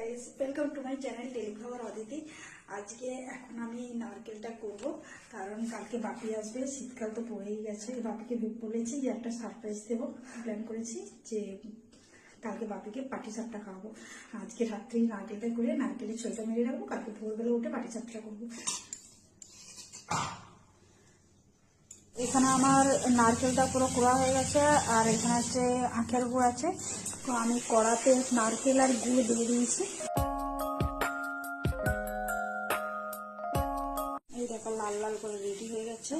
Guys, welcome to my channel daily blogger Aditi. আজকে এখন আমি নারকেলটা করব, কারণ কালকে বাপি আসবে। শীতকাল তো পড়েই গেছে। বাপিকে বলেছি যে একটা সারপ্রাইজ দেবো, প্ল্যান করেছি যে কালকে বাপিকে পাটি সাপটা খাওয়াবো। আজকে রাত্রেই নারকেলটা করে নারকেলের ছবিটা মেরে রাখবো, কালকে ভোরবেলা উঠে পাটি সাপটা করবো। এখানে আমার নারকেলটা পুরো কোড়া হয়ে গেছে, আর এখানে হচ্ছে আখের গুড় আছে। তো আমি কড়াতে নারকেল আর গুড় দিয়ে দিয়েছি। এই দেখো লাল লাল করে রেডি হয়ে গেছে।